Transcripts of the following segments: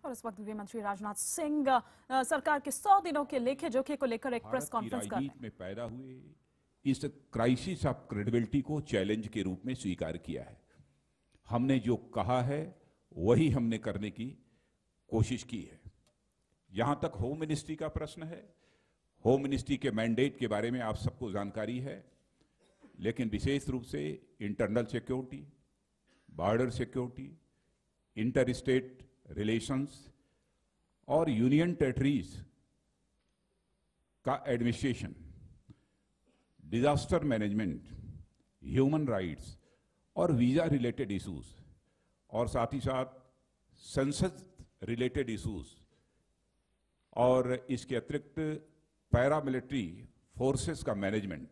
और इस वक्त गृह मंत्री राजनाथ सिंह सरकार के 100 दिनों के लेखे जोखे को लेकर एक प्रेस कॉन्फ्रेंस कर रहे हैं। में पैदा हुए इस क्राइसिस ऑफ क्रेडिबिलिटी को चैलेंज के रूप में स्वीकार किया है। हमने जो कहा है वही हमने करने की कोशिश की है। यहां तक होम मिनिस्ट्री का प्रश्न है, होम मिनिस्ट्री के मैंडेट के बारे में आप सबको जानकारी है, लेकिन विशेष रूप से internal security, border security, inter state relations और यूनियन टेरिटरीज का administration, disaster management, human rights और वीजा रिलेटेड इश्यूज और साथ ही साथ सेंसस रिलेटेड इश्यूज और इसके अतिरिक्त पैरामिलिट्री फोर्सेस का मैनेजमेंट,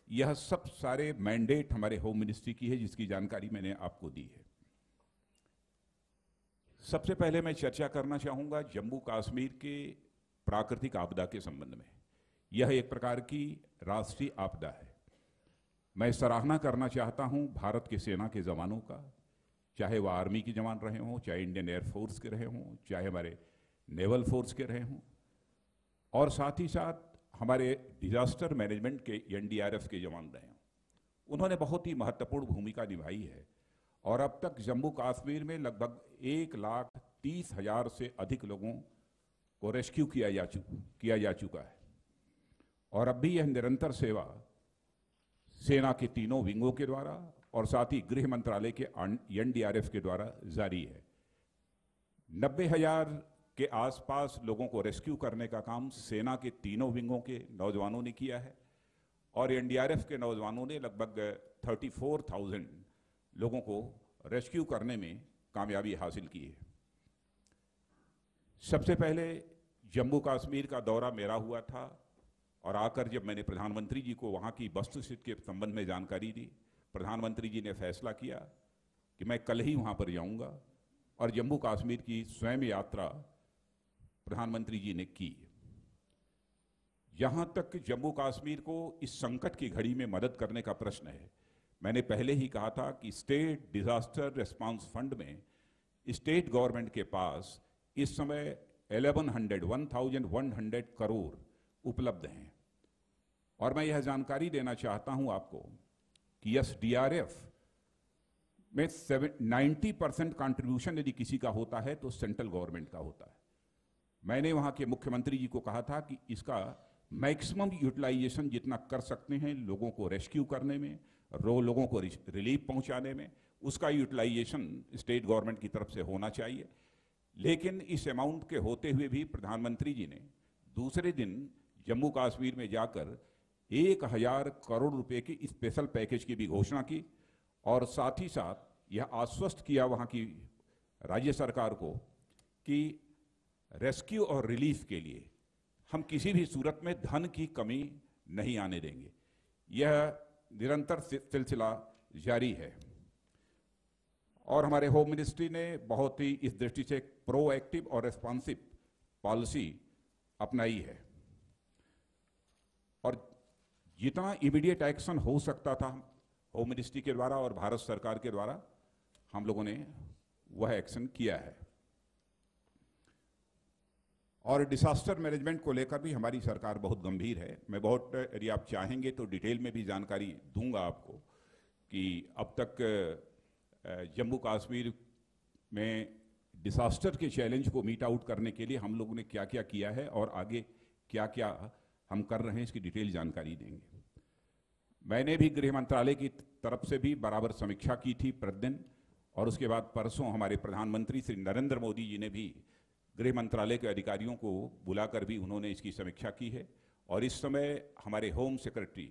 यह सब सारे मैंडेट हमारे होम मिनिस्ट्री की है, जिसकी जानकारी मैंने आपको दी है। सबसे पहले मैं चर्चा करना चाहूंगा जम्मू कश्मीर के प्राकृतिक आपदा के संबंध में। यह एक प्रकार की राष्ट्रीय आपदा है। मैं सराहना करना चाहता हूं भारत के सेना के जवानों का, चाहे वह आर्मी के जवान रहे हों, चाहे इंडियन एयरफोर्स के रहे हों, चाहे हमारे नेवल फोर्स के रहे हों, और साथ ही साथ हमारे डिजास्टर मैनेजमेंट के एनडीआरएफ के जवान रहे हों। उन्होंने बहुत ही महत्वपूर्ण भूमिका निभाई है और अब तक जम्मू कश्मीर में लगभग 1,30,000 से अधिक लोगों को रेस्क्यू किया जा चुका है और अब भी यह निरंतर सेवा सेना के तीनों विंगों के द्वारा और साथ ही गृह मंत्रालय के एनडीआरएफ के द्वारा जारी है। 90,000 के आसपास लोगों को रेस्क्यू करने का काम सेना के तीनों विंगों के नौजवानों ने किया है और एनडीआरएफ के नौजवानों ने लगभग 34,000 लोगों को रेस्क्यू करने में कामयाबी हासिल की है। सबसे पहले जम्मू कश्मीर का दौरा मेरा हुआ था और आकर जब मैंने प्रधानमंत्री जी को वहाँ की वस्तुस्थिति के संबंध में जानकारी दी, प्रधानमंत्री जी ने फैसला किया कि मैं कल ही वहाँ पर जाऊँगा और जम्मू कश्मीर की स्वयं यात्रा प्रधानमंत्री जी ने की। जहाँ तक जम्मू कश्मीर को इस संकट की घड़ी में मदद करने का प्रश्न है, मैंने पहले ही कहा था कि स्टेट डिजास्टर रिस्पांस फंड में स्टेट गवर्नमेंट के पास इस समय 1,100 करोड़ उपलब्ध हैं और मैं यह जानकारी देना चाहता हूं आपको कि एसडीआरएफ में 90% कंट्रीब्यूशन यदि किसी का होता है तो सेंट्रल गवर्नमेंट का होता है। मैंने वहां के मुख्यमंत्री जी को कहा था कि इसका मैक्सिमम यूटिलाइजेशन जितना कर सकते हैं लोगों को रेस्क्यू करने में, लोगों को रिलीफ पहुंचाने में, उसका यूटिलाइजेशन स्टेट गवर्नमेंट की तरफ से होना चाहिए। लेकिन इस अमाउंट के होते हुए भी प्रधानमंत्री जी ने दूसरे दिन जम्मू कश्मीर में जाकर 1,000 करोड़ रुपए की स्पेशल पैकेज की भी घोषणा की और साथ ही साथ यह आश्वस्त किया वहां की राज्य सरकार को कि रेस्क्यू और रिलीफ के लिए हम किसी भी सूरत में धन की कमी नहीं आने देंगे। यह निरंतर सिलसिला जारी है और हमारे होम मिनिस्ट्री ने बहुत ही इस दृष्टि से प्रोएक्टिव और रेस्पॉन्सिव पॉलिसी अपनाई है और जितना इमीडिएट एक्शन हो सकता था होम मिनिस्ट्री के द्वारा और भारत सरकार के द्वारा हम लोगों ने वह एक्शन किया है। और डिजास्टर मैनेजमेंट को लेकर भी हमारी सरकार बहुत गंभीर है। मैं बहुत, यदि आप चाहेंगे तो डिटेल में भी जानकारी दूंगा आपको कि अब तक जम्मू कश्मीर में डिजास्टर के चैलेंज को मीट आउट करने के लिए हम लोगों ने क्या क्या किया है और आगे क्या क्या हम कर रहे हैं, इसकी डिटेल जानकारी देंगे। मैंने भी गृह मंत्रालय की तरफ से भी बराबर समीक्षा की थी प्रतिदिन और उसके बाद परसों हमारे प्रधानमंत्री श्री नरेंद्र मोदी जी ने भी गृह मंत्रालय के अधिकारियों को बुलाकर भी उन्होंने इसकी समीक्षा की है और इस समय हमारे होम सेक्रेटरी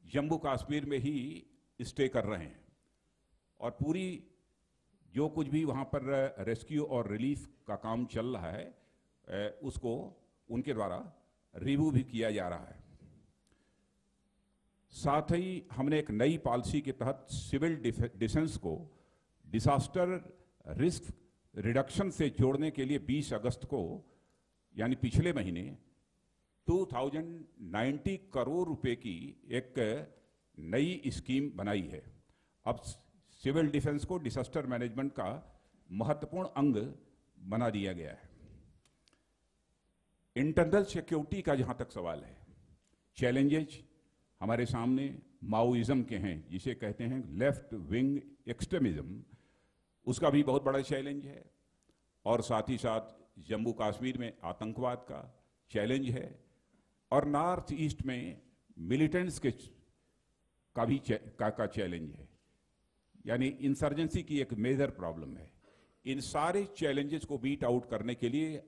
जम्मू कश्मीर में ही स्टे कर रहे हैं और पूरी जो कुछ भी वहाँ पर रेस्क्यू और रिलीफ का काम चल रहा है उसको उनके द्वारा रिव्यू भी किया जा रहा है। साथ ही हमने एक नई पॉलिसी के तहत सिविल डिफेंस को डिजास्टर रिस्क रिडक्शन से जोड़ने के लिए 20 अगस्त को यानी पिछले महीने 2,090 करोड़ रुपए की एक नई स्कीम बनाई है। अब सिविल डिफेंस को डिजास्टर मैनेजमेंट का महत्वपूर्ण अंग बना दिया गया है। इंटरनल सिक्योरिटी का जहां तक सवाल है, चैलेंजेस हमारे सामने माओइज्म के हैं, जिसे कहते हैं लेफ्ट विंग एक्सट्रीमिज्म, उसका भी बहुत बड़ा चैलेंज है। और साथ ही साथ जम्मू कश्मीर में आतंकवाद का चैलेंज है, और नॉर्थ ईस्ट में मिलिटेंट्स के का भी का चैलेंज है, यानी इंसर्जेंसी की एक मेजर प्रॉब्लम है। इन सारे चैलेंजेस को बीट आउट करने के लिए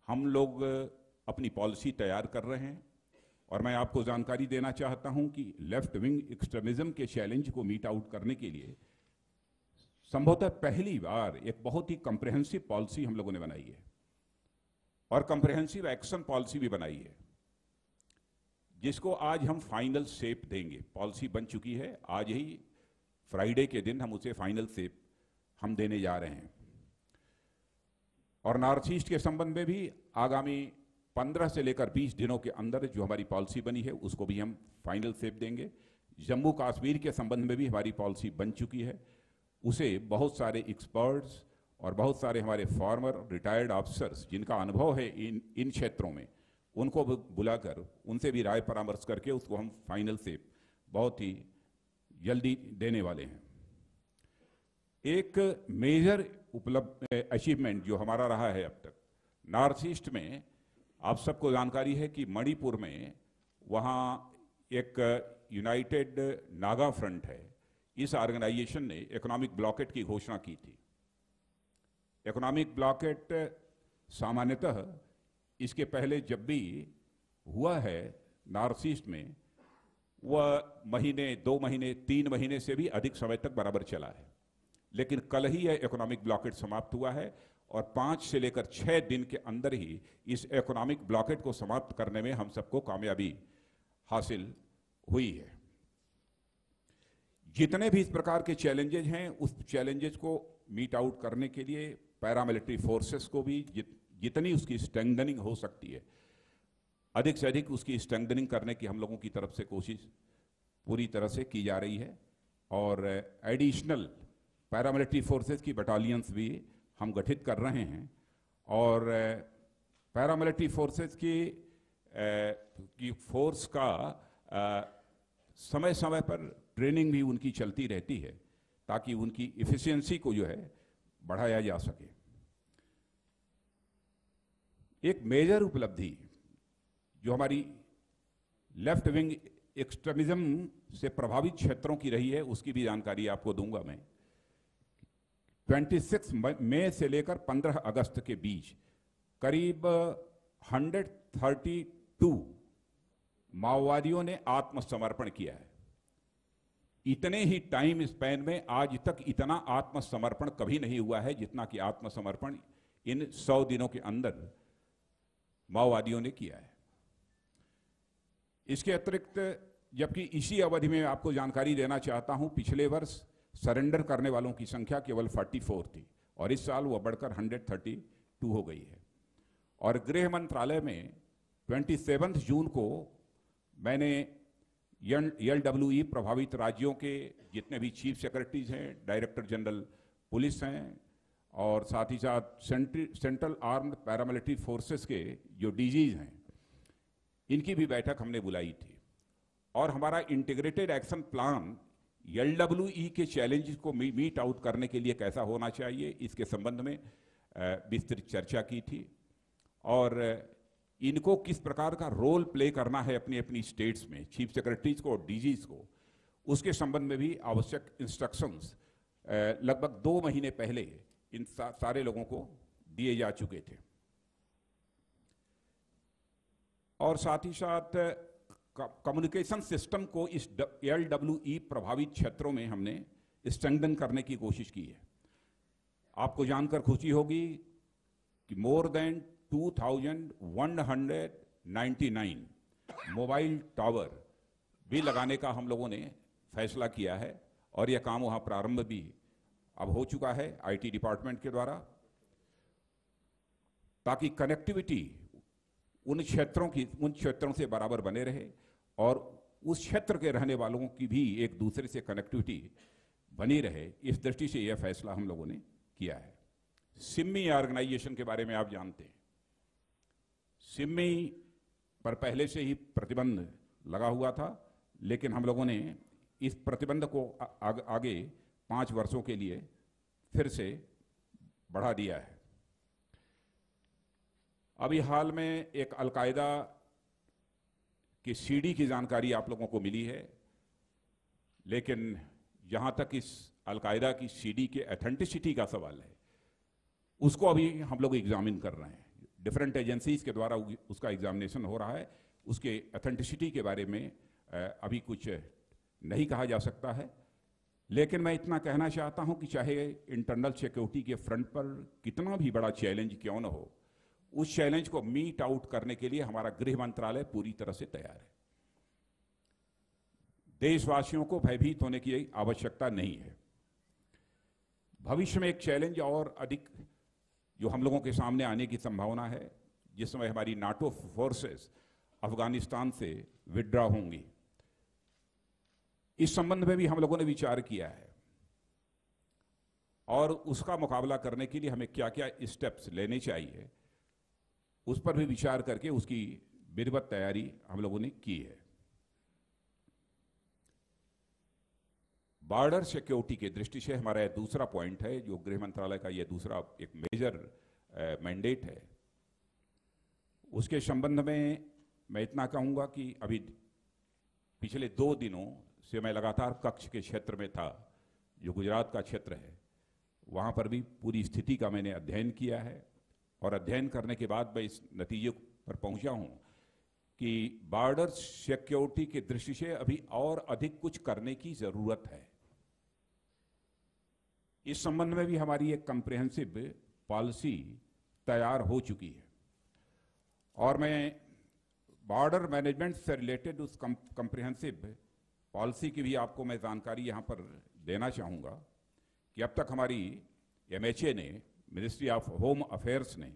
हम लोग अपनी पॉलिसी तैयार कर रहे हैं। और मैं आपको जानकारी देना चाहता हूं कि लेफ्ट विंग एक्सट्रीमिज्म के चैलेंज को मीट आउट करने के लिए संभवतः पहली बार एक बहुत ही कॉम्प्रिहेंसिव पॉलिसी हम लोगों ने बनाई है, और कॉम्प्रिहेंसिव एक्शन पॉलिसी भी बनाई है, जिसको आज हम फाइनल शेप देंगे। पॉलिसी बन चुकी है, आज ही फ्राइडे के दिन हम उसे फाइनल शेप हम देने जा रहे हैं। और नॉर्थ ईस्ट के संबंध में भी आगामी 15 से लेकर 20 दिनों के अंदर जो हमारी पॉलिसी बनी है उसको भी हम फाइनल शेप देंगे। जम्मू कश्मीर के संबंध में भी हमारी पॉलिसी बन चुकी है, उसे बहुत सारे एक्सपर्ट्स और बहुत सारे हमारे फॉर्मर रिटायर्ड ऑफिसर्स जिनका अनुभव है इन क्षेत्रों में, उनको बुलाकर उनसे भी राय परामर्श करके उसको हम फाइनल शेप बहुत ही जल्दी देने वाले हैं। एक मेजर अचीवमेंट जो हमारा रहा है अब तक नॉर्थ ईस्ट में, आप सबको जानकारी है कि मणिपुर में वहाँ एक यूनाइटेड नागा फ्रंट है। इस ऑर्गेनाइजेशन ने इकोनॉमिक ब्लॉकेट की घोषणा की थी। इकोनॉमिक ब्लॉकेट सामान्यतः इसके पहले जब भी हुआ है नॉर्थ ईस्ट में, वह महीने, 2 महीने, 3 महीने से भी अधिक समय तक बराबर चला है। लेकिन कल ही यह इकोनॉमिक ब्लॉकेट समाप्त हुआ है, और 5 से लेकर 6 दिन के अंदर ही इस इकोनॉमिक ब्लॉकेट को समाप्त करने में हम सबको कामयाबी हासिल हुई है। जितने भी इस प्रकार के चैलेंजेस हैं, उस चैलेंजेस को मीट आउट करने के लिए पैरामिलिट्री फोर्सेस को भी जितनी उसकी स्ट्रेंथनिंग हो सकती है, अधिक से अधिक उसकी स्ट्रेंथनिंग करने की हम लोगों की तरफ से कोशिश पूरी तरह से की जा रही है। और एडिशनल पैरामिलिट्री फोर्सेस की बटालियंस भी हम गठित कर रहे हैं, और पैरामिलिट्री फोर्सेस की फोर्स का समय समय पर ट्रेनिंग भी उनकी चलती रहती है, ताकि उनकी इफिशिएंसी को जो है बढ़ाया जा सके। एक मेजर उपलब्धि जो हमारी लेफ्ट विंग एक्सट्रीमिज्म से प्रभावित क्षेत्रों की रही है, उसकी भी जानकारी आपको दूंगा मैं। 26 मई से लेकर 15 अगस्त के बीच करीब 132 माओवादियों ने आत्मसमर्पण किया है। इतने ही टाइम स्पैन में आज तक इतना आत्मसमर्पण कभी नहीं हुआ है जितना कि आत्मसमर्पण इन 100 दिनों के अंदर माओवादियों ने किया है। इसके अतिरिक्त, जबकि इसी अवधि में आपको जानकारी देना चाहता हूं, पिछले वर्ष सरेंडर करने वालों की संख्या केवल 44 थी, और इस साल वह बढ़कर 132 हो गई है। और गृह मंत्रालय में 27 जून को मैंने LWE प्रभावित राज्यों के जितने भी चीफ सेक्रेटरीज हैं, डायरेक्टर जनरल पुलिस हैं, और साथ ही साथ सेंट्रल आर्म्ड पैरामिलिट्री फोर्सेस के जो DGs हैं, इनकी भी बैठक हमने बुलाई थी। और हमारा इंटीग्रेटेड एक्शन प्लान LWE के चैलेंज को मीट आउट करने के लिए कैसा होना चाहिए, इसके संबंध में विस्तृत चर्चा की थी। और इनको किस प्रकार का रोल प्ले करना है अपनी अपनी स्टेट्स में, चीफ सेक्रेटरीज को और DGs को, उसके संबंध में भी आवश्यक इंस्ट्रक्शंस लगभग 2 महीने पहले इन सारे लोगों को दिए जा चुके थे। और साथ ही साथ कम्युनिकेशन सिस्टम को इस LWE प्रभावित क्षेत्रों में हमने स्ट्रेंथन करने की कोशिश की है। आपको जानकर खुशी होगी कि मोर देन 2199 मोबाइल टावर भी लगाने का हम लोगों ने फैसला किया है, और यह काम वहां प्रारंभ भी अब हो चुका है IT डिपार्टमेंट के द्वारा, ताकि कनेक्टिविटी उन क्षेत्रों से बराबर बने रहे, और उस क्षेत्र के रहने वालों की भी एक दूसरे से कनेक्टिविटी बनी रहे। इस दृष्टि से यह फैसला हम लोगों ने किया है। सिम्मी ऑर्गेनाइजेशन के बारे में आप जानते हैं। सिम्मी पर पहले से ही प्रतिबंध लगा हुआ था, लेकिन हम लोगों ने इस प्रतिबंध को आगे 5 वर्षों के लिए फिर से बढ़ा दिया है। अभी हाल में एक अलकायदा की सीडी की जानकारी आप लोगों को मिली है, लेकिन जहां तक इस अलकायदा की सीडी के ऑथेंटिसिटी का सवाल है, उसको अभी हम लोग एग्जामिन कर रहे हैं। डिफरेंट एजेंसीज के द्वारा उसका एग्जामिनेशन हो रहा है। उसके ऑथेंटिसिटी के बारे में अभी कुछ नहीं कहा जा सकता है, लेकिन मैं इतना कहना चाहता हूं कि चाहे इंटरनल सिक्योरिटी के फ्रंट पर कितना भी बड़ा चैलेंज क्यों न हो, उस चैलेंज को मीट आउट करने के लिए हमारा गृह मंत्रालय पूरी तरह से तैयार है। देशवासियों को भयभीत होने की आवश्यकता नहीं है। भविष्य में एक चैलेंज और अधिक जो हम लोगों के सामने आने की संभावना है, जिस समय हमारी नाटो फोर्सेस अफगानिस्तान से विड्रॉ होंगी, इस संबंध में भी हम लोगों ने विचार किया है और उसका मुकाबला करने के लिए हमें क्या क्या स्टेप्स लेने चाहिए, उस पर भी विचार करके उसकी विधिवत तैयारी हम लोगों ने की है। बॉर्डर सिक्योरिटी की दृष्टि से हमारा दूसरा पॉइंट है, जो गृह मंत्रालय का यह दूसरा एक मेजर मैंडेट है। उसके संबंध में मैं इतना कहूंगा कि अभी पिछले 2 दिनों से मैं लगातार कच्छ के क्षेत्र में था, जो गुजरात का क्षेत्र है। वहां पर भी पूरी स्थिति का मैंने अध्ययन किया है और अध्ययन करने के बाद मैं इस नतीजे पर पहुंचा हूं कि बॉर्डर सिक्योरिटी की दृष्टि से अभी और अधिक कुछ करने की जरूरत है। इस संबंध में भी हमारी एक कॉम्प्रिहेंसिव पॉलिसी तैयार हो चुकी है और मैं बॉर्डर मैनेजमेंट से रिलेटेड उस कॉम्प्रिहेंसिव पॉलिसी की भी आपको मैं जानकारी यहां पर देना चाहूंगा कि अब तक हमारी MHA ने, मिनिस्ट्री ऑफ होम अफेयर्स ने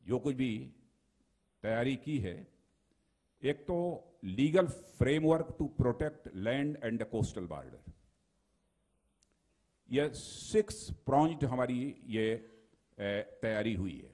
जो कुछ भी तैयारी की है, एक तो legal framework to protect land and coastal border, यह 6 प्रॉन्ज्ड हमारी ये तैयारी हुई है।